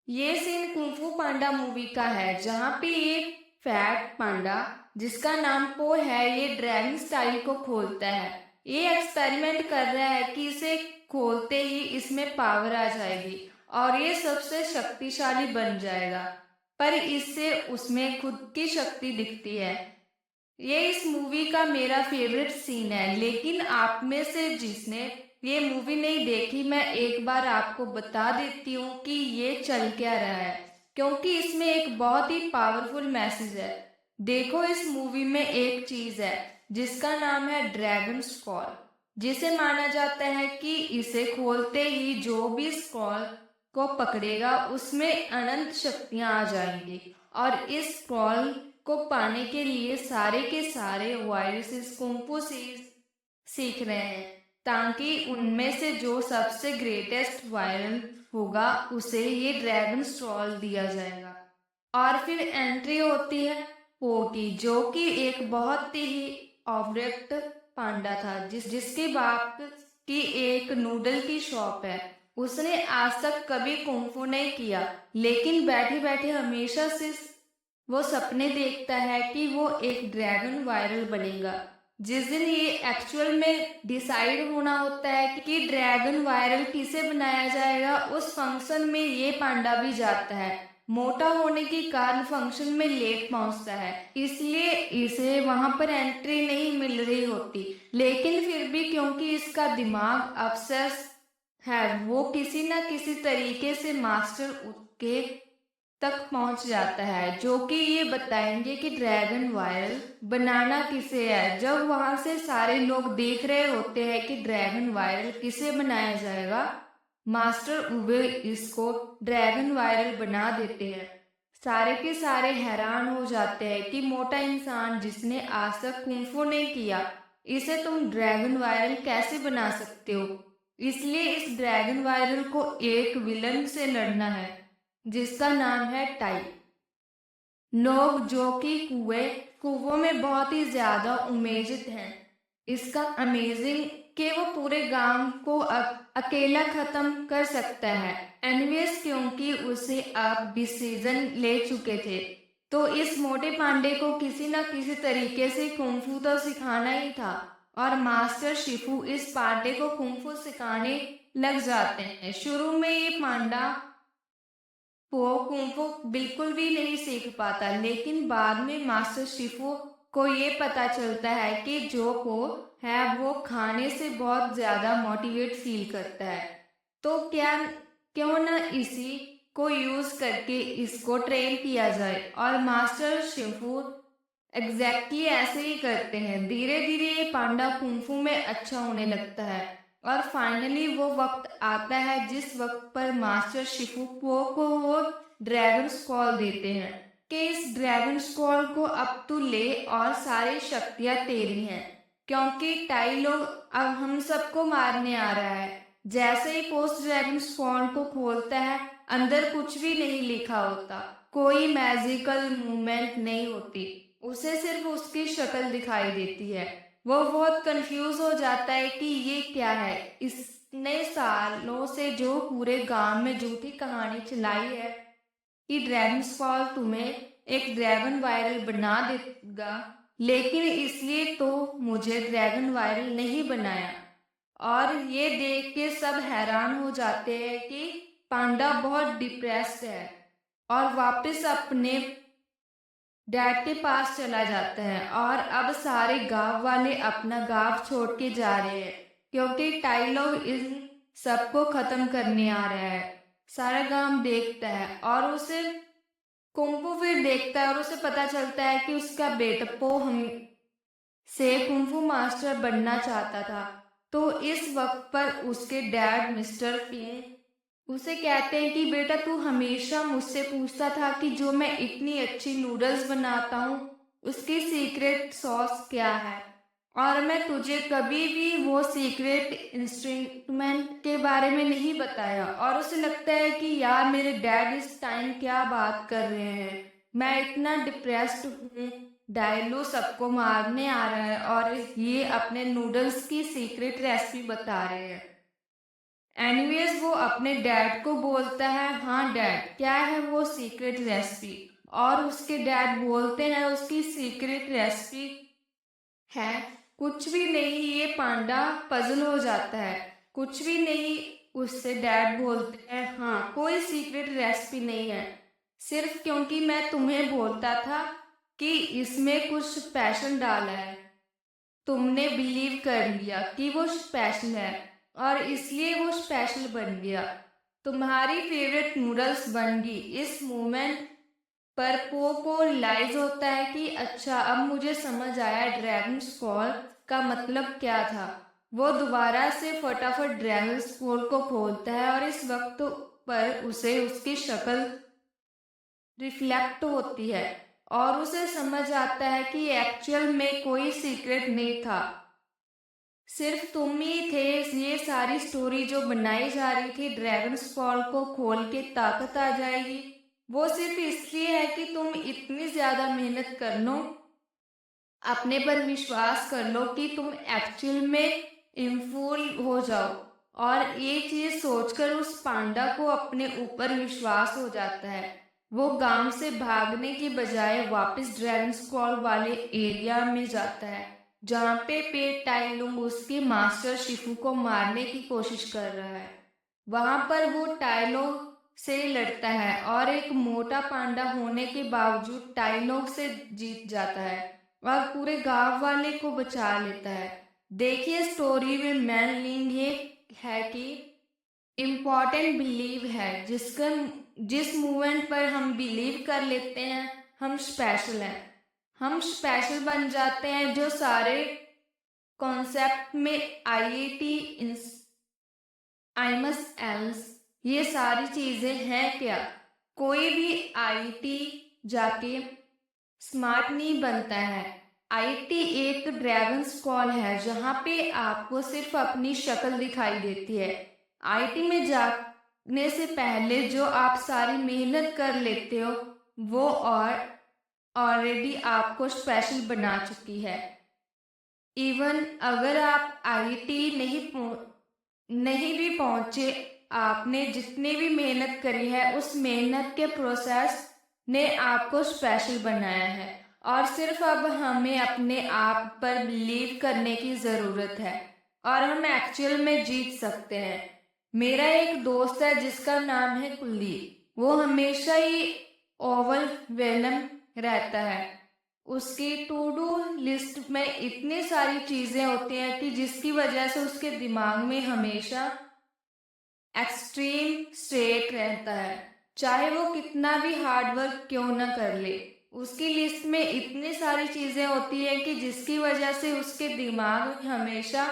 ये scene kung फू पांडा movie का है जहाँ पे ये फैट पांडा जिसका नाम पो है ये ड्रैगन स्टाइल को खोलता है। ये एक्सपेरिमेंट कर रहा है कि इसे खोलते ही इसमें पावर आ जाएगी और ये सबसे शक्तिशाली बन जाएगा। पर इससे उसमें खुद की शक्ति दिखती है। ये इस मूवी का मेरा फेवरेट सीन है, लेकिन आप में से जिसने ये मूवी नहीं देखी मैं एक बार आपको बता देती हूँ कि ये चल क्या रहा है, क्योंकि इसमें एक बहुत ही पावरफुल मैसेज है। देखो, इस मूवी में एक चीज है जिसका नाम है ड्रैगन स्क्रॉल, जिसे माना जाता है कि इसे खोलते ही जो भी स्क्रॉल को पकड़ेगा उसमें अनंत शक्तियां आ जाएंगी। और इस स्क्रॉल को पाने के लिए सारे के सारे वायरसेस कुंफू सीख रहे हैं, ताकि उनमें से जो सबसे ग्रेटेस्ट वायरल होगा उसे ये ड्रैगन स्क्रॉल दिया जाएगा। और फिर एंट्री होती है पो की, जो कि एक बहुत ही ऑब्जेक्ट पांडा था जिसके बाप की एक नूडल की शॉप है। उसने आज तक कभी कुंफू नहीं किया, लेकिन बैठे बैठे हमेशा से वो सपने देखता है कि वो एक ड्रैगन वायरल बनेगा। जिस दिन ये एक्चुअल में डिसाइड होना होता है कि ड्रैगन वायरल किसे बनाया जाएगा, उस फंक्शन में ये पांडा भी जाता है। मोटा होने के कारण फंक्शन में लेट पहुंचता है, इसलिए इसे वहां पर एंट्री नहीं मिल रही होती। लेकिन फिर भी क्योंकि इसका दिमाग अपसेस है, वो किसी न किसी तरीके से मास्टर के तक पहुंच जाता है, जो कि ये बताएंगे कि ड्रैगन वायरल बनाना किसे है। जब वहां से सारे लोग देख रहे होते हैं कि ड्रैगन वायरल किसे बनाया जाएगा, मास्टर उबे इसको ड्रैगन वायरल बना देते हैं। सारे के सारे हैरान हो जाते हैं कि मोटा इंसान जिसने आज तक कुंफू नहीं किया, इसे तुम ड्रैगन वायरल कैसे बना सकते हो। इसलिए इस ड्रैगन वायरल को एक विलन से लड़ना है जिसका नाम है टाई। लोग जो कि कुओं में बहुत ही ज्यादा उमेजित हैं इसका अमेजिंग कि वो पूरे गांव को अकेला खत्म कर सकता है। एनीवेज, क्योंकि उसे अब डिसीजन ले चुके थे, तो इस मोटे पांडे को किसी न किसी तरीके से कुंफू तो सिखाना ही था। और मास्टर शिफू इस पांडे को कुंफू सिखाने लग जाते हैं। शुरू में ये पांडा वो कुंफू बिल्कुल भी नहीं सीख पाता, लेकिन बाद में मास्टर शिफू को ये पता चलता है कि जो को है वो खाने से बहुत ज्यादा मोटिवेट फील करता है। तो क्या क्यों न इसी को यूज करके इसको ट्रेन किया जाए। और मास्टर शिफू एग्जैक्टली ऐसे ही करते हैं। धीरे धीरे ये पांडा कुंफू में अच्छा होने लगता है और फाइनली वो वक्त आता है जिस वक्त पर मास्टर शिफू को वो ड्रैगन स्क्रॉल देते हैं कि इस ड्रैगन स्क्रॉल को अब तू ले और सारी शक्तियां तेरी हैं, क्योंकि टाई लोग अब हम सबको मारने आ रहा है। जैसे ही पोस्ट ड्रैगन स्क्रॉल को खोलता है, अंदर कुछ भी नहीं लिखा होता, कोई मैजिकल मूवमेंट नहीं होती, उसे सिर्फ उसकी शक्ल दिखाई देती है। वो बहुत कंफ्यूज हो जाता है कि ये क्या है। इसने सालों से जो पूरे गांव में झूठी कहानी चलाई है कि ड्रैगन स्क्रॉल तुम्हें एक ड्रैगन वायरल बना देगा, लेकिन इसलिए तो मुझे ड्रैगन वायरल नहीं बनाया। और ये देख के सब हैरान हो जाते हैं कि पांडा बहुत डिप्रेस्ड है और वापस अपने डैड के पास चला जाता है। और अब सारे गांव वाले अपना गांव छोड़ के जा रहे हैं, क्योंकि टाई लोग इन सबको खत्म करने आ रहा है। सारा गांव देखता है और उसे कुंफू फिर देखता है और उसे पता चलता है कि उसका बेटा पो हम से कुंफू मास्टर बनना चाहता था। तो इस वक्त पर उसके डैड मिस्टर फिंग उसे कहते हैं कि बेटा, तू हमेशा मुझसे पूछता था कि जो मैं इतनी अच्छी नूडल्स बनाता हूँ उसकी सीक्रेट सॉस क्या है, और मैं तुझे कभी भी वो सीक्रेट इंस्ट्रूमेंट के बारे में नहीं बताया। और उसे लगता है कि यार, मेरे डैड इस टाइम क्या बात कर रहे हैं, मैं इतना डिप्रेस्ड हूँ, डायलो सबको मारने आ रहा है और ये अपने नूडल्स की सीक्रेट रेसिपी बता रहे हैं। एनीवेज वो अपने डैड को बोलता है, हाँ डैड क्या है वो सीक्रेट रेसिपी। और उसके डैड बोलते हैं उसकी सीक्रेट रेसिपी है कुछ भी नहीं। ये पांडा पजल हो जाता है, कुछ भी नहीं। उससे डैड बोलते हैं, हाँ कोई सीक्रेट रेसिपी नहीं है, सिर्फ क्योंकि मैं तुम्हें बोलता था कि इसमें कुछ स्पेशल डाला है, तुमने बिलीव कर लिया कि वो स्पेशल है और इसलिए वो स्पेशल बन गया। तुम्हारी फेवरेट नूडल्स बन गई। इस मोमेंट पर पो को रियलाइज होता है कि अच्छा अब मुझे समझ आया ड्रैगन स्क्रॉल का मतलब क्या था। वो दोबारा से फटाफट ड्रैगन स्क्रॉल को खोलता है और इस वक्त पर उसे उसकी शक्ल रिफ्लेक्ट होती है और उसे समझ आता है कि एक्चुअल में कोई सीक्रेट नहीं था, सिर्फ तुम ही थे। ये सारी स्टोरी जो बनाई जा रही थी ड्रैगन स्क्रॉल को खोल के ताकत आ जाएगी, वो सिर्फ इसलिए है कि तुम इतनी ज्यादा मेहनत कर लो, अपने पर विश्वास कर लो कि तुम एक्चुअल में इम्फूल हो जाओ। और ये चीज सोचकर उस पांडा को अपने ऊपर विश्वास हो जाता है। वो गांव से भागने की बजाय वापस ड्रैगन स्क्रॉल वाले एरिया में जाता है जहाँ पे पेट टाइलुंग उसके मास्टर शिफू को मारने की कोशिश कर रहा है। वहां पर वो टाइलोग से लड़ता है और एक मोटा पांडा होने के बावजूद टाइलोग से जीत जाता है और पूरे गांव वाले को बचा लेता है। देखिए स्टोरी में मेन लिंक ये है कि इम्पोर्टेंट बिलीव है, जिस मूवमेंट पर हम बिलीव कर लेते हैं हम स्पेशल हैं, हम स्पेशल बन जाते हैं। जो सारे कॉन्सेप्ट में आईआईटी आईमस एल्स ये सारी चीजें हैं क्या। कोई भी आईटी जाके स्मार्ट नहीं बनता है। आईटी एक ड्रैगन स्क्रॉल है जहाँ पे आपको सिर्फ अपनी शक्ल दिखाई देती है। आईटी में जाने से पहले जो आप सारी मेहनत कर लेते हो वो और ऑलरेडी आपको स्पेशल बना चुकी है। इवन अगर आप आईटी नहीं भी पहुंचे, आपने जितनी भी मेहनत करी है उस मेहनत के प्रोसेस ने आपको स्पेशल बनाया है और सिर्फ अब हमें अपने आप पर बिलीव करने की ज़रूरत है और हम एक्चुअल में जीत सकते हैं। मेरा एक दोस्त है जिसका नाम है कुलदीप, वो हमेशा ही ओवल वेलम रहता है। उसकी टू डू लिस्ट में इतनी सारी चीजें होती हैं कि जिसकी वजह से उसके दिमाग में हमेशा एक्सट्रीम स्ट्रेट रहता है, चाहे वो कितना भी हार्ड वर्क क्यों ना कर ले। उसकी लिस्ट में इतनी सारी चीजें होती है कि जिसकी वजह से उसके दिमाग में हमेशा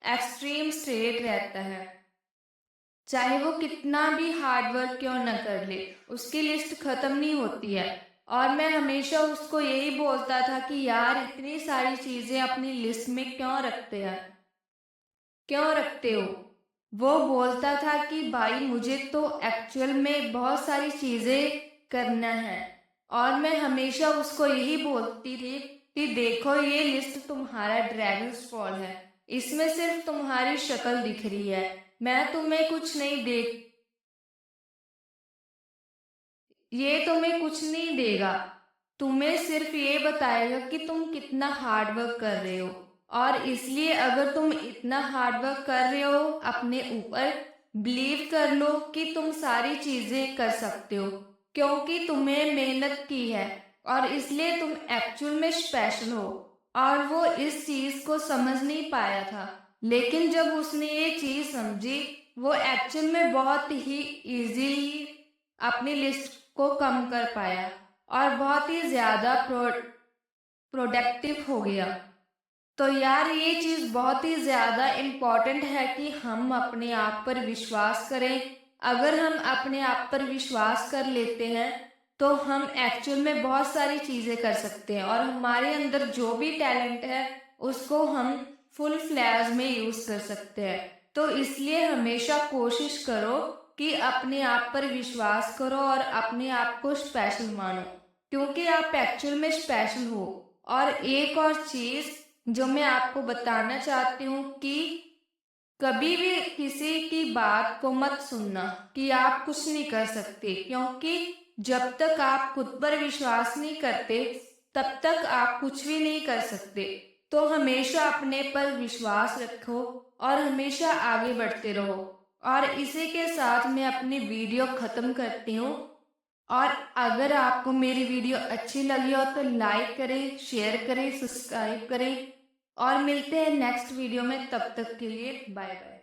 एक्सट्रीम स्ट्रेट रहता है, चाहे वो कितना भी हार्ड वर्क क्यों न कर ले, उसकी लिस्ट खत्म नहीं होती है। और मैं हमेशा उसको यही बोलता था कि यार इतनी सारी चीजें अपनी लिस्ट में क्यों रखते हो। वो बोलता था कि भाई मुझे तो एक्चुअल में बहुत सारी चीजें करना है और मैं हमेशा उसको यही बोलती थी कि देखो ये लिस्ट तुम्हारा ड्रैगन स्क्रॉल है, इसमें सिर्फ तुम्हारी शक्ल दिख रही है, मैं तुम्हें कुछ नहीं देख ये तुम्हें कुछ नहीं देगा, तुम्हें सिर्फ ये बताएगा कि तुम कितना हार्ड वर्क कर रहे हो। और इसलिए अगर तुम इतना हार्ड वर्क कर रहे हो अपने ऊपर, बिलीव कर लो कि तुम सारी चीजें कर सकते हो क्योंकि तुमने मेहनत की है और इसलिए तुम एक्चुअल में स्पेशल हो। और वो इस चीज को समझ नहीं पाया था, लेकिन जब उसने ये चीज समझी वो एक्चुअल में बहुत ही इजीली अपनी लिस्ट को कम कर पाया और बहुत ही ज्यादा प्रोडक्टिव हो गया। तो यार ये चीज बहुत ही ज्यादा इम्पोर्टेंट है कि हम अपने आप पर विश्वास करें। अगर हम अपने आप पर विश्वास कर लेते हैं तो हम एक्चुअल में बहुत सारी चीजें कर सकते हैं और हमारे अंदर जो भी टैलेंट है उसको हम फुल फ्लैज में यूज कर सकते हैं। तो इसलिए हमेशा कोशिश करो कि अपने आप पर विश्वास करो और अपने आप को स्पेशल मानो क्योंकि आप एक्चुअल में स्पेशल हो। और एक और चीज जो मैं आपको बताना चाहती हूँ कि कभी भी किसी की बात को मत सुनना कि आप कुछ नहीं कर सकते, क्योंकि जब तक आप खुद पर विश्वास नहीं करते तब तक आप कुछ भी नहीं कर सकते। तो हमेशा अपने पर विश्वास रखो और हमेशा आगे बढ़ते रहो। और इसी के साथ मैं अपनी वीडियो खत्म करती हूँ। और अगर आपको मेरी वीडियो अच्छी लगी हो तो लाइक करें, शेयर करें, सब्सक्राइब करें और मिलते हैं नेक्स्ट वीडियो में। तब तक के लिए बाय बाय।